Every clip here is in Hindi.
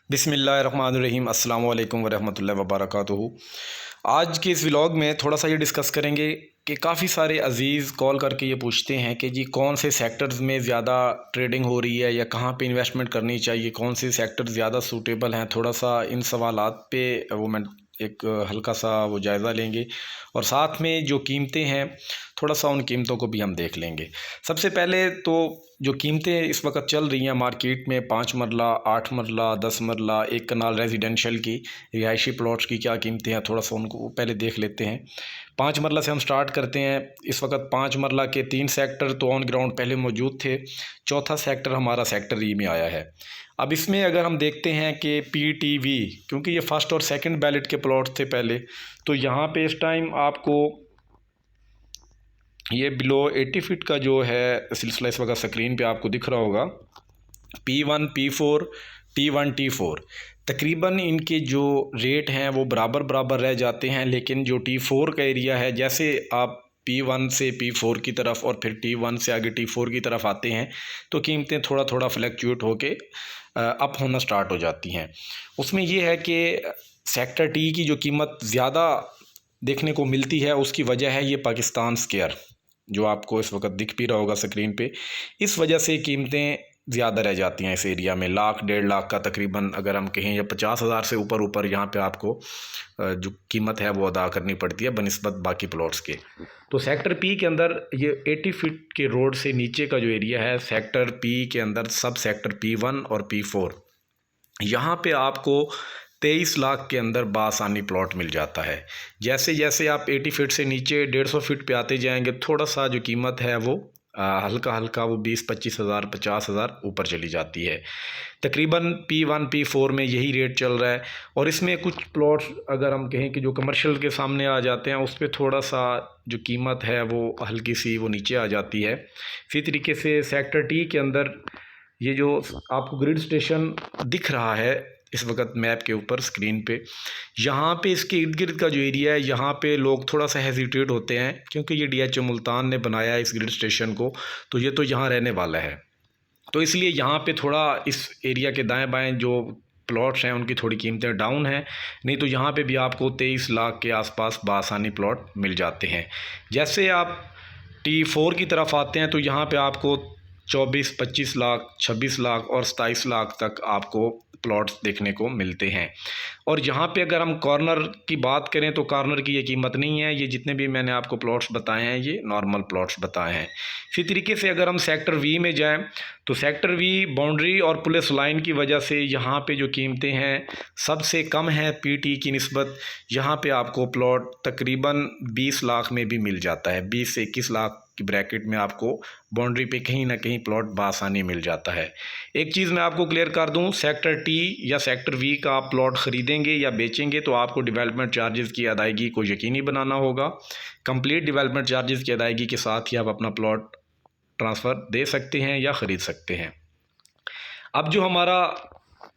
बिस्मिल्लाहिर्रहमानिर्रहीम अस्सलामु अलैकुम वरहमतुल्लाहि वबरकातुहू। आज के इस व्लॉग में थोड़ा सा ये डिस्कस करेंगे कि काफ़ी सारे अज़ीज़ कॉल करके ये पूछते हैं कि जी कौन से सेक्टर्स में ज़्यादा ट्रेडिंग हो रही है या कहाँ पे इन्वेस्टमेंट करनी चाहिए, कौन से सेक्टर ज़्यादा सूटेबल हैं। थोड़ा सा इन सवालात पे वो मैं एक हल्का सा वो जायज़ा लेंगे और साथ में जो कीमतें हैं थोड़ा सा उन कीमतों को भी हम देख लेंगे। सबसे पहले तो जो कीमतें इस वक्त चल रही हैं मार्केट में 5 मरला, 8 मरला, 10 मरला, एक कनाल रेजिडेंशियल की रिहायशी प्लॉट्स की क्या कीमतें हैं, थोड़ा सा उनको पहले देख लेते हैं। 5 मरला से हम स्टार्ट करते हैं। इस वक्त 5 मरला के 3 सेक्टर तो ऑन ग्राउंड पहले मौजूद थे, चौथा सेक्टर हमारा सेक्टर ई में आया है। अब इसमें अगर हम देखते हैं कि PTV, क्योंकि ये फर्स्ट और सेकंड बैलेट के प्लॉट थे पहले, तो यहाँ पे इस टाइम आपको ये बिलो 80 फीट का जो है सिलसिला इस वक्त स्क्रीन पे आपको दिख रहा होगा। P1, P4, T1, T4 तकरीबन इनके जो रेट हैं वो बराबर बराबर रह जाते हैं, लेकिन जो T4 का एरिया है, जैसे आप P1 से P4 की तरफ और फिर T1 से आगे T4 की तरफ आते हैं तो कीमतें थोड़ा थोड़ा फ्लैक्चुएट होके अप होना स्टार्ट हो जाती हैं। उसमें ये है कि सेक्टर टी की जो कीमत ज़्यादा देखने को मिलती है, उसकी वजह है ये पाकिस्तान स्क्वायर जो आपको इस वक्त दिख भी रहा होगा स्क्रीन पे। इस वजह से कीमतें ज़्यादा रह जाती हैं इस एरिया में। लाख 1.5 लाख का तकरीबन अगर हम कहें, या 50,000 से ऊपर यहाँ पे आपको जो कीमत है वो अदा करनी पड़ती है बनिस्बत बाकी प्लॉट्स के। तो सेक्टर पी के अंदर ये 80 फीट के रोड से नीचे का जो एरिया है, सेक्टर पी के अंदर सब सेक्टर P1 और P4, यहाँ पे आपको 23 लाख के अंदर बासानी प्लॉट मिल जाता है। जैसे जैसे आप 80 फीट से नीचे 150 फीट पे आते जाएंगे, थोड़ा सा जो कीमत है वो हल्का हल्का वो 20-25 हज़ार 50 हज़ार ऊपर चली जाती है। तकरीबन P1 P4 में यही रेट चल रहा है। और इसमें कुछ प्लॉट्स अगर हम कहें कि जो कमर्शियल के सामने आ जाते हैं, उस पर थोड़ा सा जो कीमत है वो हल्की सी वो नीचे आ जाती है। इसी तरीके से सेक्टर टी के अंदर ये जो आपको ग्रिड स्टेशन दिख रहा है इस वक्त मैप के ऊपर स्क्रीन पे, यहाँ पे इसके इर्द गिर्द का जो एरिया है, यहाँ पे लोग थोड़ा सा हेजिटेट होते हैं क्योंकि ये DHO मुल्तान ने बनाया है इस ग्रिड स्टेशन को, तो ये तो यहाँ रहने वाला है, तो इसलिए यहाँ पे थोड़ा इस एरिया के दाएं बाएं जो प्लॉट्स हैं उनकी थोड़ी कीमतें डाउन हैं। नहीं तो यहाँ पे भी आपको 23 लाख के आसपास बासानी प्लॉट मिल जाते हैं। जैसे आप T4 की तरफ आते हैं तो यहाँ पे आपको 24-25 लाख, 26 लाख और 27 लाख तक आपको प्लॉट्स देखने को मिलते हैं। और यहाँ पे अगर हम कॉर्नर की बात करें तो कॉर्नर की ये कीमत नहीं है। ये जितने भी मैंने आपको प्लॉट्स बताए हैं ये नॉर्मल प्लॉट्स बताए हैं। इसी तरीके से अगर हम सेक्टर वी में जाएं तो सेक्टर वी बाउंड्री और पुलिस लाइन की वजह से यहाँ पे जो कीमतें हैं सबसे कम है PT की निस्बत। यहाँ पे आपको प्लॉट तकरीबन 20 लाख में भी मिल जाता है। 20 से 21 लाख की ब्रैकेट में आपको बाउंड्री पे कहीं ना कहीं प्लॉट बासानी मिल जाता है। एक चीज़ मैं आपको क्लियर कर दूं, सेक्टर टी या सेक्टर वी का आप प्लॉट ख़रीदेंगे या बेचेंगे तो आपको डेवलपमेंट चार्जेस की अदायगी को यकीनी बनाना होगा। कंप्लीट डेवलपमेंट चार्जेस की अदायगी के साथ ही आप अपना प्लॉट ट्रांसफ़र दे सकते हैं या ख़रीद सकते हैं। अब जो हमारा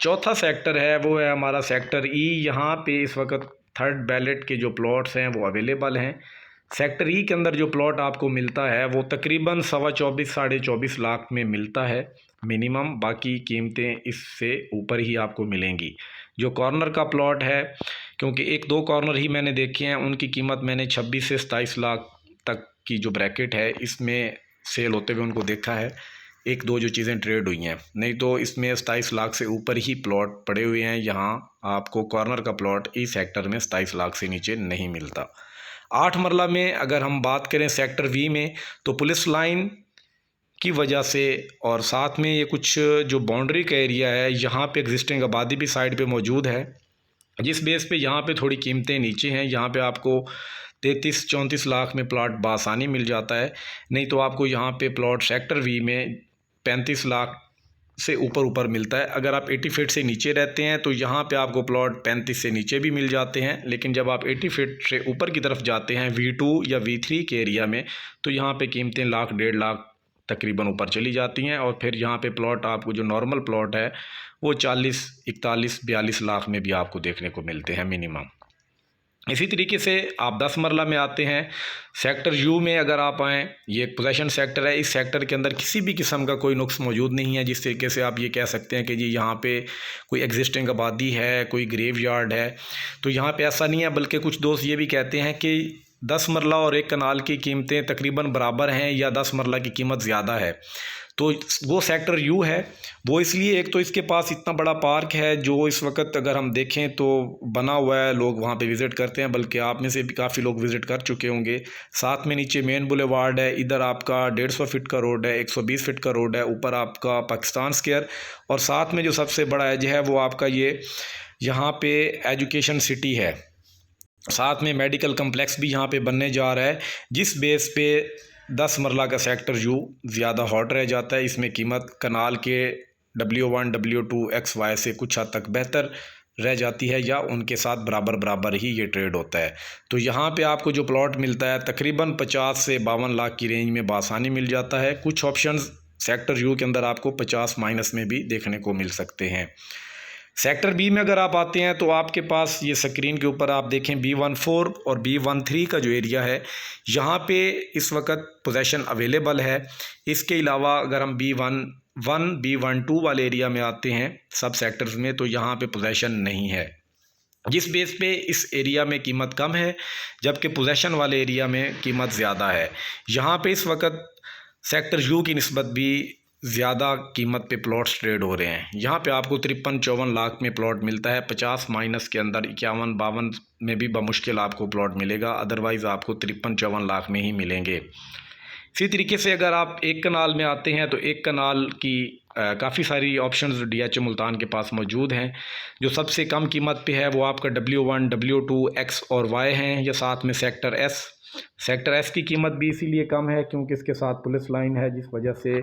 चौथा सेक्टर है वो है हमारा सेक्टर ई। यहाँ पे इस वक्त थर्ड बैलेट के जो प्लॉट्स हैं वो अवेलेबल हैं। सेक्टर ई के अंदर जो प्लॉट आपको मिलता है वो तकरीबन 24.5-24.5 लाख में मिलता है मिनिमम। बाकी कीमतें इससे ऊपर ही आपको मिलेंगी। जो कॉर्नर का प्लॉट है, क्योंकि 1-2 कॉर्नर ही मैंने देखे हैं, उनकी कीमत मैंने 26 से 27 लाख तक की जो ब्रैकेट है इसमें सेल होते हुए उनको देखा है। 1-2 जो चीज़ें ट्रेड हुई हैं, नहीं तो इसमें 27 लाख से ऊपर ही प्लॉट पड़े हुए हैं। यहाँ आपको कॉर्नर का प्लॉट इस सेक्टर में 27 लाख से नीचे नहीं मिलता। 8 मरला में अगर हम बात करें सेक्टर वी में, तो पुलिस लाइन की वजह से और साथ में ये कुछ जो बाउंड्री का एरिया है, यहाँ पे एग्जिस्टिंग आबादी भी साइड पे मौजूद है, जिस बेस पे यहाँ पे थोड़ी कीमतें नीचे हैं। यहाँ पे आपको 33-34 लाख में प्लॉट बासानी मिल जाता है। नहीं तो आपको यहाँ पे प्लॉट सेक्टर वी में 35 लाख से ऊपर मिलता है। अगर आप 80 फीट से नीचे रहते हैं तो यहाँ पे आपको प्लॉट 35 से नीचे भी मिल जाते हैं। लेकिन जब आप 80 फीट से ऊपर की तरफ जाते हैं V2 या V3 के एरिया में, तो यहाँ पे कीमतें लाख 1.5 लाख तकरीबन ऊपर चली जाती हैं। और फिर यहाँ पे प्लॉट आपको जो नॉर्मल प्लॉट है वो 40, 41, 42 लाख में भी आपको देखने को मिलते हैं मिनिमम। इसी तरीके से आप 10 मरला में आते हैं। सेक्टर यू में अगर आप आएँ, ये एक पोजेशन सेक्टर है। इस सेक्टर के अंदर किसी भी किस्म का कोई नुक्स मौजूद नहीं है, जिस तरीके से आप ये कह सकते हैं कि जी यहाँ पे कोई एग्जिस्टिंग आबादी है, कोई ग्रेव यार्ड है। तो यहाँ पे ऐसा नहीं है, बल्कि कुछ दोस्त ये भी कहते हैं कि 10 मरला और एक कनाल की कीमतें तकरीबन बराबर हैं या 10 मरला की कीमत ज़्यादा है। तो वो सेक्टर यू है। वो इसलिए, एक तो इसके पास इतना बड़ा पार्क है जो इस वक्त अगर हम देखें तो बना हुआ है, लोग वहाँ पे विज़िट करते हैं, बल्कि आप में से भी काफ़ी लोग विज़िट कर चुके होंगे। साथ में नीचे मेन बुलेवार्ड है, इधर आपका 150 फीट का रोड है, 120 फीट का रोड है, ऊपर आपका पाकिस्तान स्क्वायर, और साथ में जो सबसे बड़ा एज है वो आपका ये यहाँ पे एजुकेशन सिटी है। साथ में मेडिकल कम्प्लेक्स भी यहाँ पे बनने जा रहा है, जिस बेस पे 10 मरला का सेक्टर यू ज़्यादा हॉट रह जाता है। इसमें कीमत कनाल के W1 W2 XY से कुछ हद तक बेहतर रह जाती है, या उनके साथ बराबर बराबर ही ये ट्रेड होता है। तो यहाँ पे आपको जो प्लॉट मिलता है तकरीबन 50 से 52 लाख की रेंज में बासानी मिल जाता है। कुछ ऑप्शंस सेक्टर यू के अंदर आपको 50 माइनस में भी देखने को मिल सकते हैं। सेक्टर बी में अगर आप आते हैं तो आपके पास ये स्क्रीन के ऊपर आप देखें B14 और B13 का जो एरिया है, यहाँ पे इस वक्त पोजेशन अवेलेबल है। इसके अलावा अगर हम B11 B12 वाले एरिया में आते हैं सब सेक्टर्स में, तो यहाँ पे पोजेशन नहीं है, जिस बेस पे इस एरिया में कीमत कम है, जबकि पोजेशन वाले एरिया में कीमत ज़्यादा है। यहाँ पे इस वक्त सेक्टर यू की निस्बत भी ज़्यादा कीमत पे प्लॉट्स ट्रेड हो रहे हैं। यहाँ पे आपको 53-54 लाख में प्लॉट मिलता है। 50 माइनस के अंदर 51-52 में भी बमुश्किल आपको प्लॉट मिलेगा, अदरवाइज़ आपको 53-54 लाख में ही मिलेंगे। इसी तरीके से अगर आप एक कनाल में आते हैं तो एक कनाल की काफ़ी सारी ऑप्शंस DH मुल्तान के पास मौजूद हैं। जो सबसे कम कीमत पे है वो आपका W1 W2 X और Y हैं, या साथ में सेक्टर S। सेक्टर S की कीमत भी इसीलिए कम है क्योंकि इसके साथ पुलिस लाइन है, जिस वजह से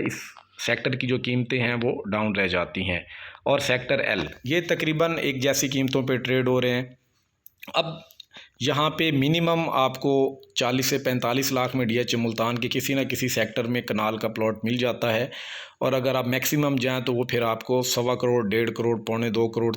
इस सेक्टर की जो कीमतें हैं वो डाउन रह जाती हैं। और सेक्टर L ये तकरीबन एक जैसी कीमतों पे ट्रेड हो रहे हैं। अब यहाँ पे मिनिमम आपको 40 से 45 लाख में DH मुल्तान के किसी न किसी सेक्टर में कनाल का प्लॉट मिल जाता है, और अगर आप मैक्सिमम जाएँ तो वो फिर आपको 1.25 करोड़ 1.5 करोड़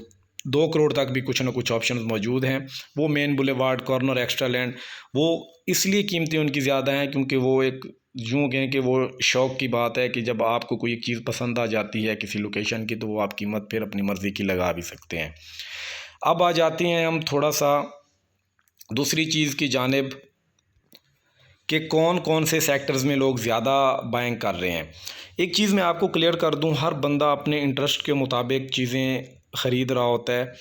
2 करोड़ तक भी कुछ ना कुछ ऑप्शंस मौजूद हैं। वो main boulevard corner extra land, वो इसलिए कीमतें उनकी ज़्यादा हैं क्योंकि वो एक यूँ कहें कि वो शौक़ की बात है कि जब आपको कोई एक चीज़ पसंद आ जाती है किसी लोकेशन की, तो वो आप कीमत फिर अपनी मर्ज़ी की लगा भी सकते हैं। अब आ जाते हैं हम थोड़ा सा दूसरी चीज़ की जानिब कि कौन कौन से सेक्टर्स में लोग ज़्यादा बाइंग कर रहे हैं। एक चीज़ मैं आपको क्लियर कर दूं, हर बंदा अपने इंटरेस्ट के मुताबिक चीज़ें ख़रीद रहा होता है।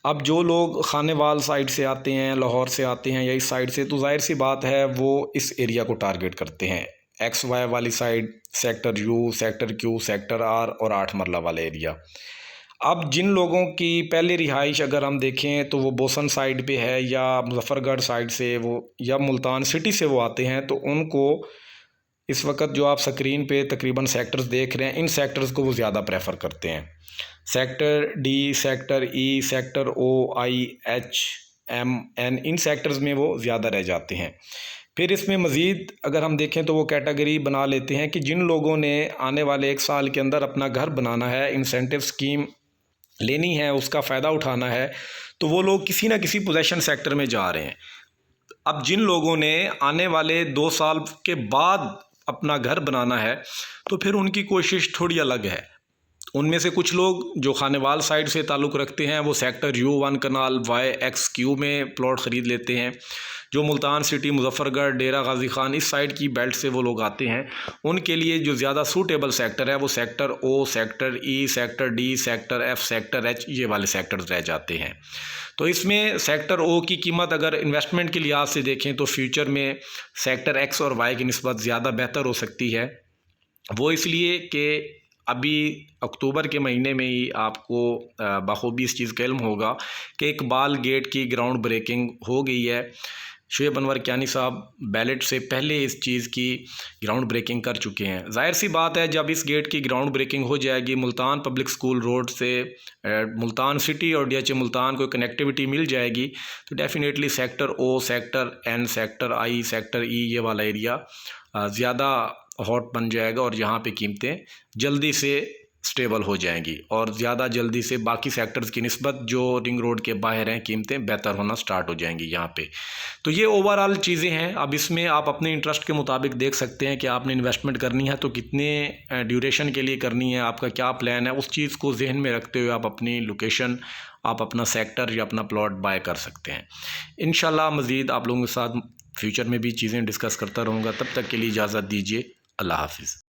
अब जो लोग खानेवाल साइड से आते हैं, लाहौर से आते हैं या इस साइड से, तो ज़ाहिर सी बात है वो इस एरिया को टारगेट करते हैं। XY वाली side, sector you, sector Q, sector R और 8 मरला वाला एरिया। अब जिन लोगों की पहले रिहाइश अगर हम देखें तो वो बोसन साइड पे है, या मुजफ्फरगढ़ साइड से वो, या मुल्तान सिटी से वो आते हैं, तो उनको इस वक्त जो आप स्क्रीन पे तकरीबन सेक्टर्स देख रहे हैं, इन सेक्टर्स को वो ज़्यादा प्रेफर करते हैं। Sector D, sector E, sector O, I, H, M, N, in sectors में वो ज़्यादा रह जाते हैं। फिर इसमें मज़ीद अगर हम देखें तो वो कैटेगरी बना लेते हैं कि जिन लोगों ने आने वाले 1 साल के अंदर अपना घर बनाना है, इंसेंटिव स्कीम लेनी है, उसका फ़ायदा उठाना है, तो वो लोग किसी ना किसी पोजेशन सेक्टर में जा रहे हैं। अब जिन लोगों ने आने वाले 2 साल के बाद अपना घर बनाना है, तो फिर उनकी कोशिश थोड़ी अलग है। उनमें से कुछ लोग जो खानेवाल साइड से ताल्लुक़ रखते हैं वो सेक्टर U1 कनाल YXQ में प्लॉट ख़रीद लेते हैं। जो मुल्तान सिटी, मुजफ्फरगढ़, डेरा गाजी खान इस साइड की बेल्ट से वो लोग आते हैं, उनके लिए जो ज़्यादा सूटेबल सेक्टर है वो sector O, sector E, sector D, sector F, sector H, ये वाले सेक्टर्स रह जाते हैं। तो इसमें सेक्टर O की कीमत अगर इन्वेस्टमेंट के लिहाज से देखें तो फ्यूचर में सेक्टर X और Y की निस्बत ज़्यादा बेहतर हो सकती है। वो इसलिए कि अभी अक्टूबर के महीने में ही आपको बखूबी इस चीज़ का इल्म होगा कि इकबाल गेट की ग्राउंड ब्रेकिंग हो गई है। शुएब अनवर कियानी साहब बैलेट से पहले इस चीज़ की ग्राउंड ब्रेकिंग कर चुके हैं। जाहिर सी बात है जब इस गेट की ग्राउंड ब्रेकिंग हो जाएगी, मुल्तान पब्लिक स्कूल रोड से मुल्तान सिटी और DH मुल्तान को कनेक्टिविटी मिल जाएगी, तो definitely sector O, sector N, sector I, sector E ये वाला एरिया ज़्यादा हॉट बन जाएगा और यहाँ पे कीमतें जल्दी से स्टेबल हो जाएंगी और ज़्यादा जल्दी से बाकी सेक्टर्स की निस्बत जो रिंग रोड के बाहर हैं कीमतें बेहतर होना स्टार्ट हो जाएंगी यहाँ पे। तो ये ओवरऑल चीज़ें हैं। अब इसमें आप अपने इंटरेस्ट के मुताबिक देख सकते हैं कि आपने इन्वेस्टमेंट करनी है तो कितने ड्यूरेशन के लिए करनी है, आपका क्या प्लान है, उस चीज़ को जहन में रखते हुए आप अपनी लोकेशन, आप अपना सेक्टर या अपना प्लॉट बाय कर सकते हैं। इंशाल्लाह मज़ीद आप लोगों के साथ फ्यूचर में भी चीज़ें डिस्कस करता रहूँगा। तब तक के लिए इजाज़त दीजिए। अल्लाह हाफ़िज़।